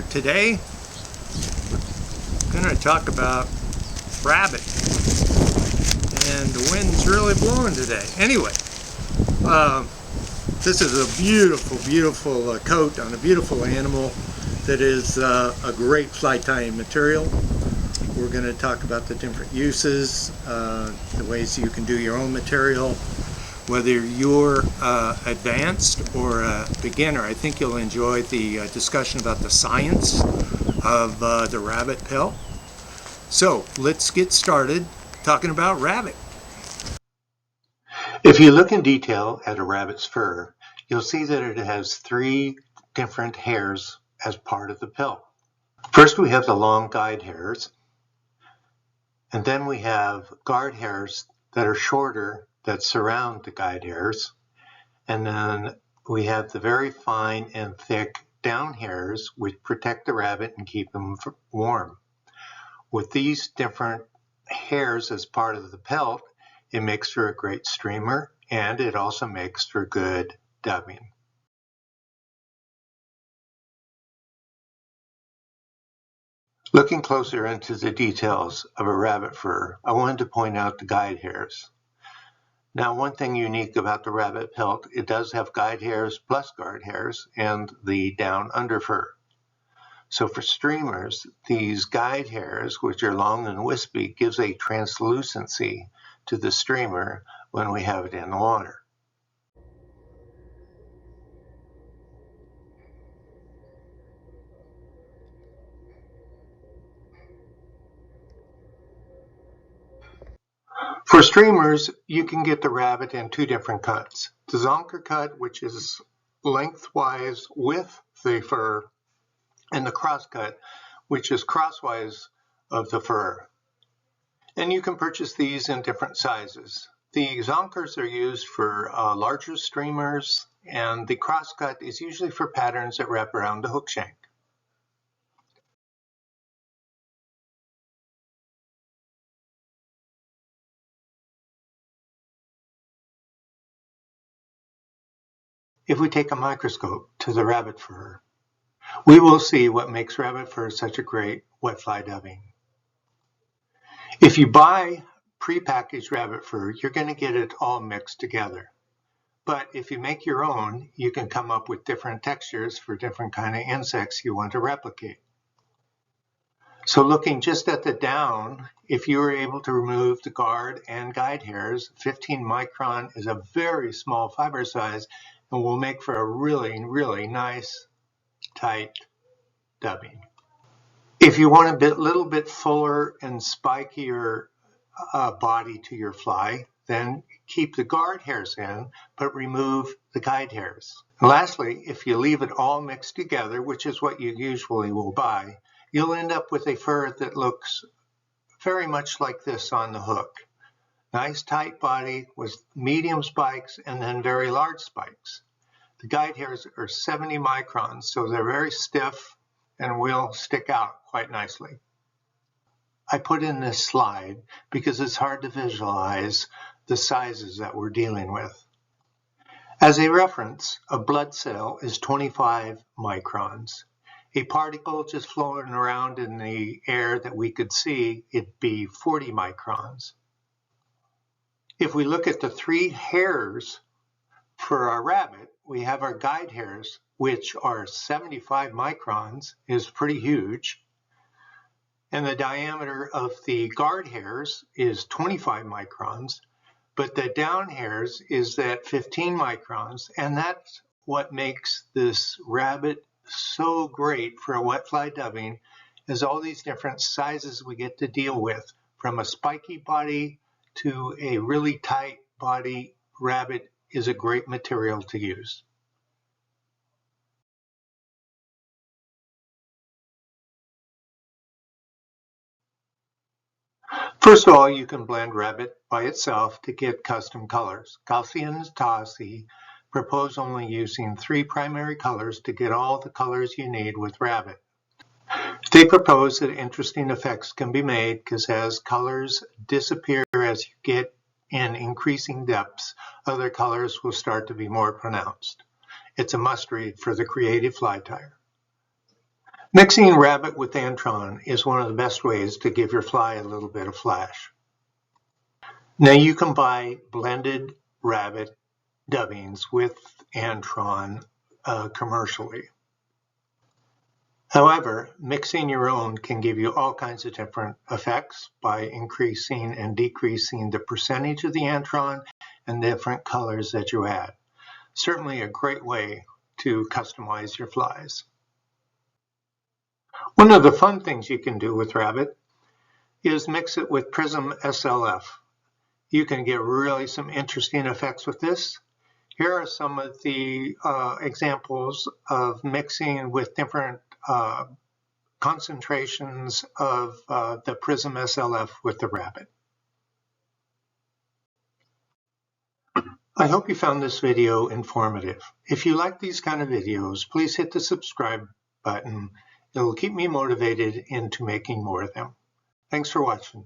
Today, we're going to talk about rabbit, and the wind's really blowing today. Anyway, this is a beautiful coat on a beautiful animal that is a great fly tying material. We're going to talk about the different uses, the ways you can do your own material. Whether you're advanced or a beginner, I think you'll enjoy the discussion about the science of the rabbit pelt. So let's get started talking about rabbit. If you look in detail at a rabbit's fur, you'll see that it has three different hairs as part of the pelt. First, we have the long guide hairs, and then we have guard hairs that are shorter that surround the guide hairs, and then we have the very fine and thick down hairs which protect the rabbit and keep them warm. With these different hairs as part of the pelt, it makes for a great streamer, and it also makes for good dubbing. Looking closer into the details of a rabbit fur, I wanted to point out the guide hairs. Now, one thing unique about the rabbit pelt, it does have guide hairs plus guard hairs and the down under fur. So for streamers, these guide hairs, which are long and wispy, gives a translucency to the streamer when we have it in the water. For streamers, you can get the rabbit in two different cuts. The Zonker cut, which is lengthwise with the fur, and the cross cut, which is crosswise of the fur. And you can purchase these in different sizes. The Zonkers are used for larger streamers, and the cross cut is usually for patterns that wrap around the hook shank. If we take a microscope to the rabbit fur, we will see what makes rabbit fur such a great wet fly dubbing. If you buy prepackaged rabbit fur, you're going to get it all mixed together. But if you make your own, you can come up with different textures for different kind of insects you want to replicate. So looking just at the down, if you were able to remove the guard and guide hairs, 15 micron is a very small fiber size and will make for a really nice, tight dubbing. If you want a little bit fuller and spikier body to your fly, then keep the guard hairs in, but remove the guide hairs. And lastly, if you leave it all mixed together, which is what you usually will buy, you'll end up with a fur that looks very much like this on the hook. Nice tight body with medium spikes and then very large spikes. The guide hairs are 70 microns, so they're very stiff and will stick out quite nicely. I put in this slide because it's hard to visualize the sizes that we're dealing with. As a reference, a blood cell is 25 microns. A particle just floating around in the air that we could see, it'd be 40 microns. If we look at the three hairs for our rabbit, we have our guide hairs, which are 75 microns, is pretty huge. And the diameter of the guard hairs is 25 microns, but the down hairs is at 15 microns, and that's what makes this rabbit so great for a wet fly dubbing, is all these different sizes we get to deal with, from a spiky body to a really tight body. Rabbit is a great material to use. First of all, you can blend rabbit by itself to get custom colors. Kelsey and Tassi propose only using 3 primary colors to get all the colors you need with rabbit. They propose that interesting effects can be made because as colors disappear as you get in increasing depths, other colors will start to be more pronounced. It's a must read for the creative fly tyer. Mixing rabbit with antron is one of the best ways to give your fly a little bit of flash. Now you can buy blended rabbit dubbings with antron commercially. However, mixing your own can give you all kinds of different effects by increasing and decreasing the percentage of the antron and different colors that you add. Certainly a great way to customize your flies. One of the fun things you can do with rabbit is mix it with Prism SLF. You can get really some interesting effects with this. Here are some of the examples of mixing with different concentrations of the Prism SLF with the rabbit. I hope you found this video informative. If you like these kind of videos, please hit the subscribe button. It will keep me motivated into making more of them. Thanks for watching.